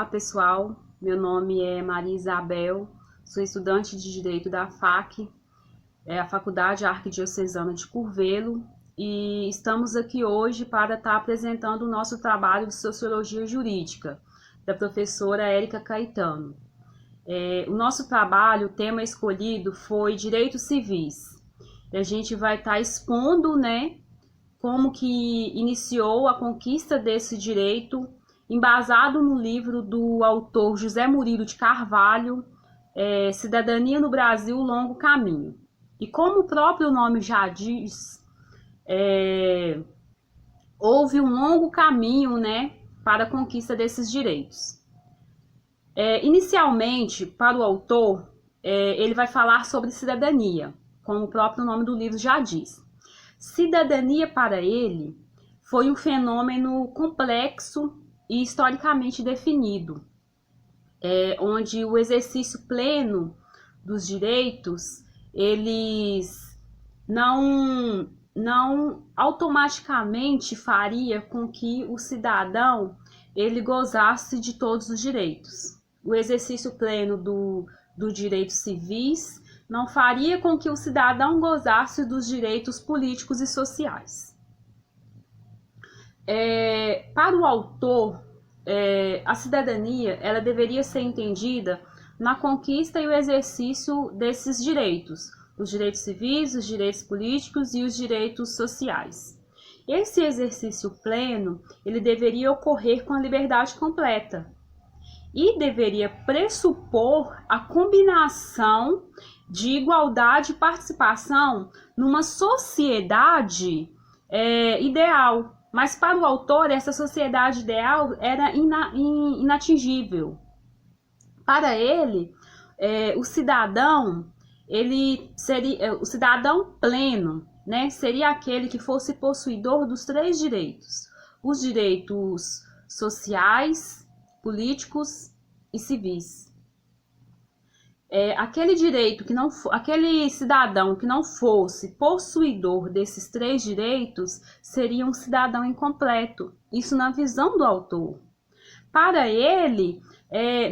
pessoal, meu nome é Maria Isabel, sou estudante de Direito da FAC, a Faculdade Arquidiocesana de Curvelo, e estamos aqui hoje para estar apresentando o nosso trabalho de Sociologia Jurídica, da professora Érica Caetano. O nosso trabalho, o tema escolhido foi Direitos Civis. A gente vai estar expondo, como que iniciou a conquista desse direito, embasado no livro do autor José Murilo de Carvalho, Cidadania no Brasil, Longo Caminho. E como o próprio nome já diz, houve um longo caminho, para a conquista desses direitos. Inicialmente, para o autor, ele vai falar sobre cidadania, como o próprio nome do livro já diz. Cidadania, para ele, foi um fenômeno complexo e historicamente definido, onde o exercício pleno dos direitos, eles não automaticamente faria com que o cidadão ele gozasse de todos os direitos. O exercício pleno do direitos civis não faria com que o cidadão gozasse dos direitos políticos e sociais. Para o autor, a cidadania ela deveria ser entendida na conquista e o exercício desses direitos, os direitos civis, os direitos políticos e os direitos sociais. Esse exercício pleno ele deveria ocorrer com a liberdade completa e deveria pressupor a combinação de igualdade e participação numa sociedade ideal. Mas para o autor, essa sociedade ideal era inatingível. Para ele, o cidadão pleno, seria aquele que fosse possuidor dos três direitos: os direitos sociais, políticos e civis. Aquele cidadão que não fosse possuidor desses três direitos seria um cidadão incompleto. Isso na visão do autor. Para ele,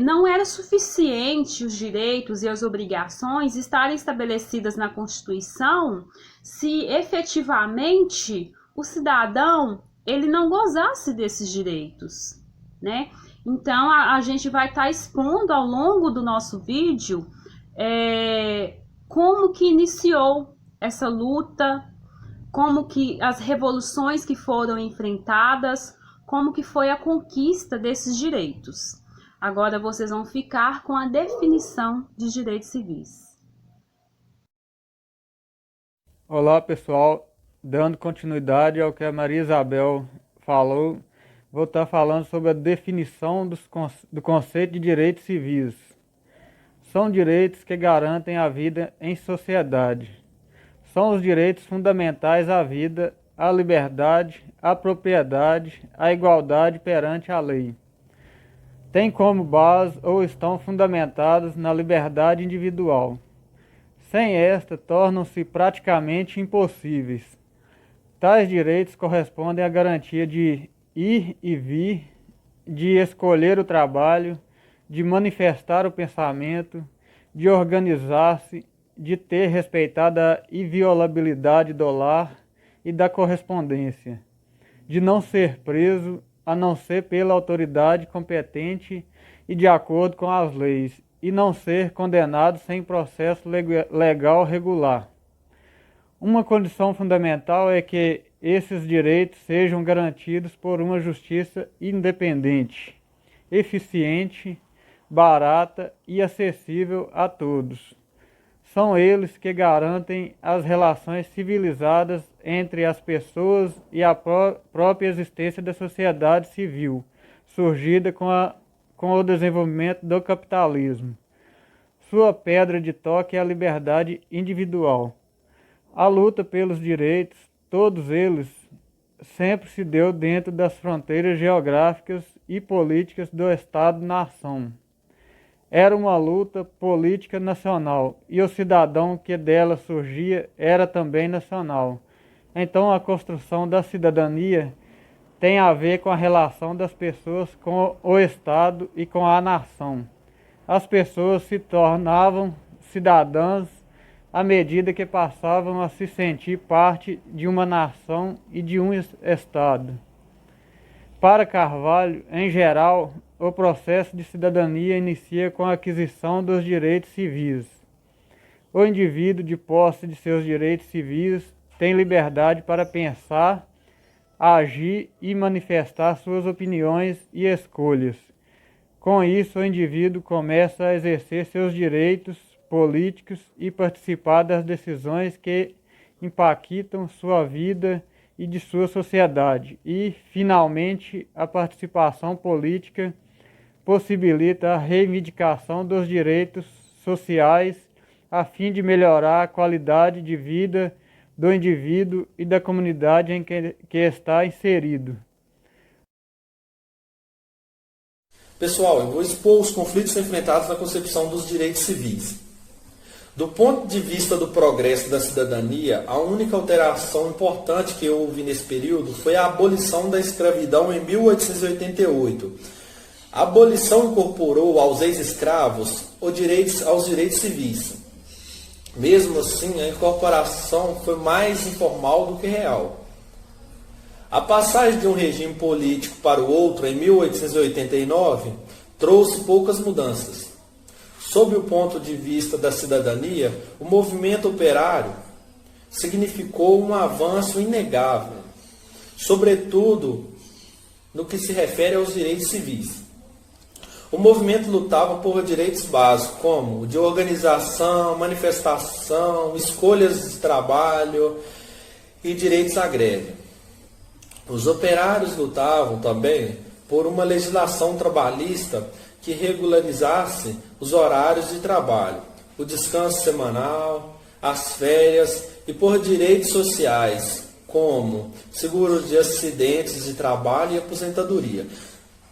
não era suficiente os direitos e as obrigações estarem estabelecidas na Constituição se efetivamente o cidadão ele não gozasse desses direitos, Então, a gente vai estar expondo ao longo do nosso vídeo como que iniciou essa luta, como que as revoluções que foram enfrentadas, como que foi a conquista desses direitos. Agora vocês vão ficar com a definição de direitos civis. Olá pessoal, dando continuidade ao que a Maria Isabel falou, vou estar falando sobre a definição do conceito de direitos civis. São direitos que garantem a vida em sociedade. São os direitos fundamentais à vida, à liberdade, à propriedade, à igualdade perante a lei. Têm como base ou estão fundamentados na liberdade individual. Sem esta, tornam-se praticamente impossíveis. Tais direitos correspondem à garantia de ir e vir, de escolher o trabalho, de manifestar o pensamento, de organizar-se, de ter respeitada a inviolabilidade do lar e da correspondência, de não ser preso a não ser pela autoridade competente e de acordo com as leis, e não ser condenado sem processo legal regular. Uma condição fundamental é que esses direitos sejam garantidos por uma justiça independente, eficiente, barata e acessível a todos. São eles que garantem as relações civilizadas entre as pessoas e a própria existência da sociedade civil, surgida com o desenvolvimento do capitalismo. Sua pedra de toque é a liberdade individual. A luta pelos direitos, todos eles, sempre se deu dentro das fronteiras geográficas e políticas do Estado-nação. Era uma luta política nacional, e o cidadão que dela surgia era também nacional. Então a construção da cidadania tem a ver com a relação das pessoas com o Estado e com a nação. As pessoas se tornavam cidadãs à medida que passavam a se sentir parte de uma nação e de um Estado. Para Carvalho, em geral, o processo de cidadania inicia com a aquisição dos direitos civis. O indivíduo, de posse de seus direitos civis, tem liberdade para pensar, agir e manifestar suas opiniões e escolhas. Com isso, o indivíduo começa a exercer seus direitos políticos e participar das decisões que impactam sua vida e de sua sociedade. E, finalmente, a participação política possibilita a reivindicação dos direitos sociais a fim de melhorar a qualidade de vida do indivíduo e da comunidade em que está inserido. Pessoal, eu vou expor os conflitos enfrentados na concepção dos direitos civis. Do ponto de vista do progresso da cidadania, a única alteração importante que houve nesse período foi a abolição da escravidão em 1888. A abolição incorporou aos ex-escravos aos direitos civis. Mesmo assim, a incorporação foi mais informal do que real. A passagem de um regime político para o outro em 1889 trouxe poucas mudanças. Sob o ponto de vista da cidadania, o movimento operário significou um avanço inegável, sobretudo no que se refere aos direitos civis. O movimento lutava por direitos básicos, como o de organização, manifestação, escolhas de trabalho e direitos à greve. Os operários lutavam também por uma legislação trabalhista que regularizasse os horários de trabalho, o descanso semanal, as férias e por direitos sociais, como seguros de acidentes de trabalho e aposentadoria.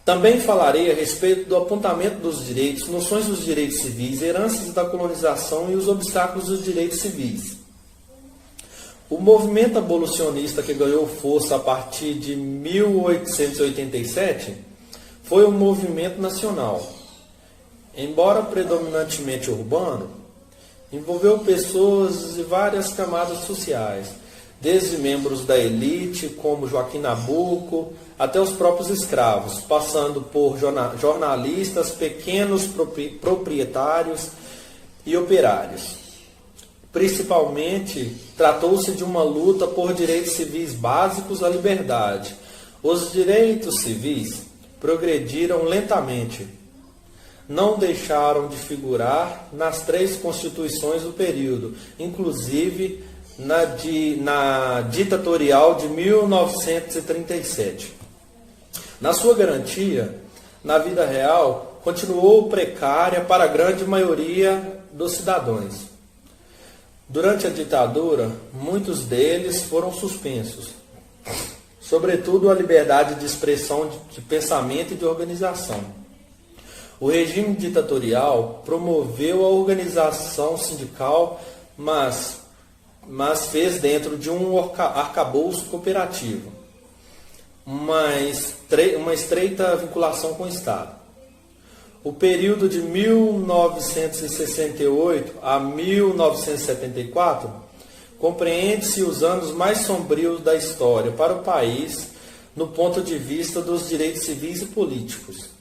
Também falarei a respeito do apontamento dos direitos, noções dos direitos civis, heranças da colonização e os obstáculos dos direitos civis. O movimento abolicionista que ganhou força a partir de 1887 foi um movimento nacional. Embora predominantemente urbano, envolveu pessoas de várias camadas sociais, desde membros da elite, como Joaquim Nabuco, até os próprios escravos, passando por jornalistas, pequenos proprietários e operários. Principalmente, tratou-se de uma luta por direitos civis básicos à liberdade. Os direitos civis progrediram lentamente. Não deixaram de figurar nas 3 constituições do período, inclusive na ditatorial de 1937. Na sua garantia, na vida real, continuou precária para a grande maioria dos cidadãos. Durante a ditadura, muitos deles foram suspensos, sobretudo a liberdade de expressão, de pensamento e de organização. O regime ditatorial promoveu a organização sindical, mas fez dentro de um arcabouço cooperativo, uma estreita vinculação com o Estado. O período de 1968 a 1974 compreende-se os anos mais sombrios da história para o país no ponto de vista dos direitos civis e políticos.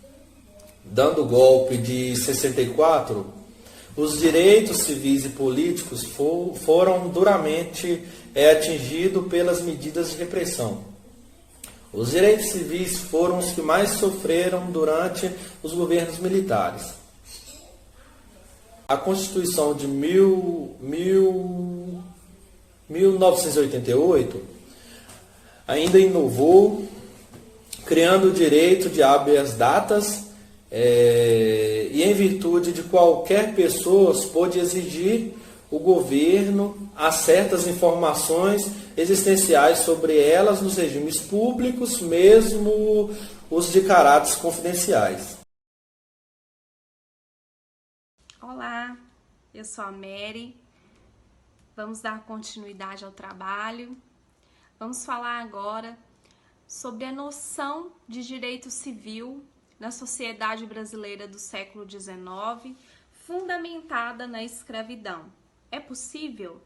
Dando o golpe de 64, os direitos civis e políticos foram duramente atingidos pelas medidas de repressão. Os direitos civis foram os que mais sofreram durante os governos militares. A Constituição de 1988 ainda inovou, criando o direito de habeas datas, e em virtude de qualquer pessoa pôde exigir o governo a certas informações existenciais sobre elas nos regimes públicos, mesmo os de caráteres confidenciais. Olá, eu sou a Mary. Vamos dar continuidade ao trabalho. Vamos falar agora sobre a noção de direito civil na sociedade brasileira do século XIX, fundamentada na escravidão. É possível?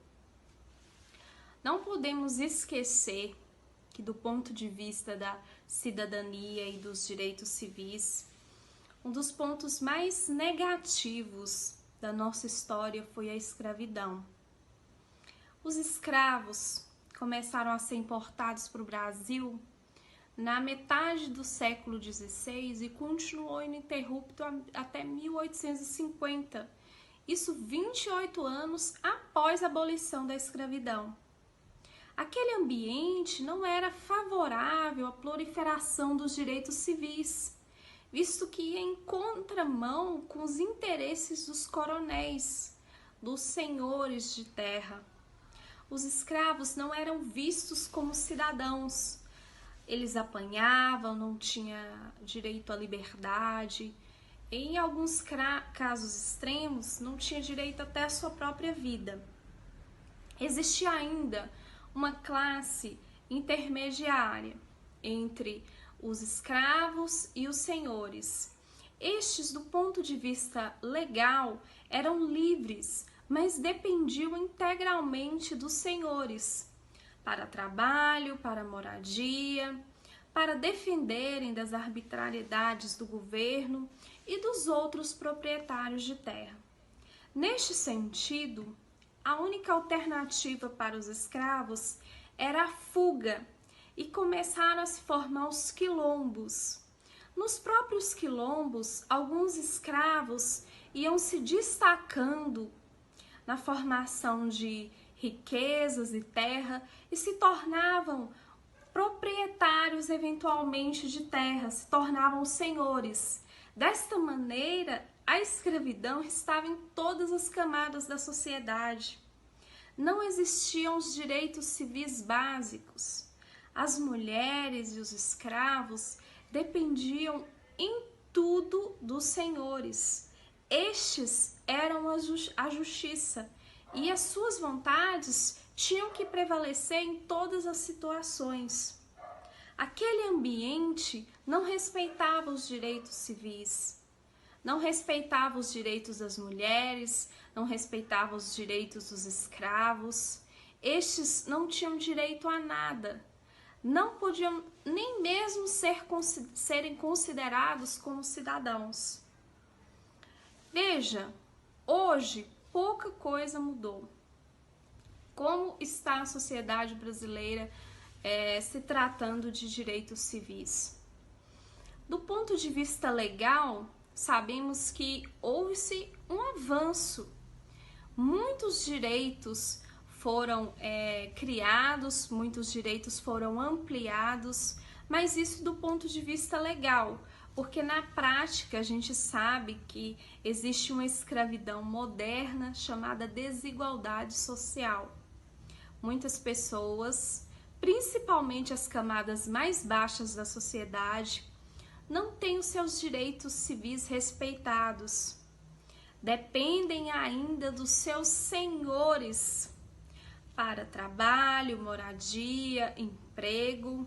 Não podemos esquecer que, do ponto de vista da cidadania e dos direitos civis, um dos pontos mais negativos da nossa história foi a escravidão. Os escravos começaram a ser importados para o Brasil na metade do século XVI e continuou ininterrupto até 1850. Isso 28 anos após a abolição da escravidão. Aquele ambiente não era favorável à proliferação dos direitos civis, visto que ia em contramão com os interesses dos coronéis, dos senhores de terra. Os escravos não eram vistos como cidadãos. Eles apanhavam, não tinham direito à liberdade. Em alguns casos extremos, não tinha direito até à sua própria vida. Existia ainda uma classe intermediária entre os escravos e os senhores. Estes, do ponto de vista legal, eram livres, mas dependiam integralmente dos senhores para trabalho, para moradia, para defenderem das arbitrariedades do governo e dos outros proprietários de terra. Neste sentido, a única alternativa para os escravos era a fuga e começaram a se formar os quilombos. Nos próprios quilombos, alguns escravos iam se destacando na formação de riquezas e terra e se tornavam proprietários eventualmente de terra, se tornavam senhores. Desta maneira, a escravidão estava em todas as camadas da sociedade. Não existiam os direitos civis básicos. As mulheres e os escravos dependiam em tudo dos senhores. Estes eram a justiça e as suas vontades tinham que prevalecer em todas as situações. Aquele ambiente não respeitava os direitos civis, não respeitava os direitos das mulheres, não respeitava os direitos dos escravos. Estes não tinham direito a nada, não podiam nem mesmo serem considerados como cidadãos. Veja, hoje pouca coisa mudou. Como está a sociedade brasileira se tratando de direitos civis? Do ponto de vista legal, sabemos que houve-se um avanço. Muitos direitos foram criados, muitos direitos foram ampliados, mas isso do ponto de vista legal, porque na prática a gente sabe que existe uma escravidão moderna chamada desigualdade social. Muitas pessoas, principalmente as camadas mais baixas da sociedade, não têm os seus direitos civis respeitados. Dependem ainda dos seus senhores para trabalho, moradia, emprego,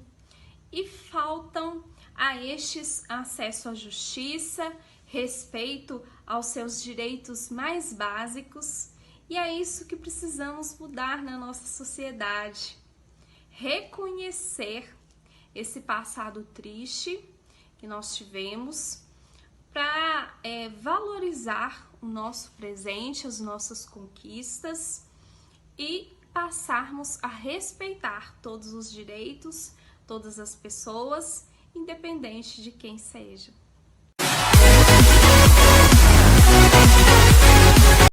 e faltam a estes acesso à justiça, respeito aos seus direitos mais básicos, e é isso que precisamos mudar na nossa sociedade. Reconhecer esse passado triste que nós tivemos para valorizar o nosso presente, as nossas conquistas e passarmos a respeitar todos os direitos, todas as pessoas, independente de quem seja.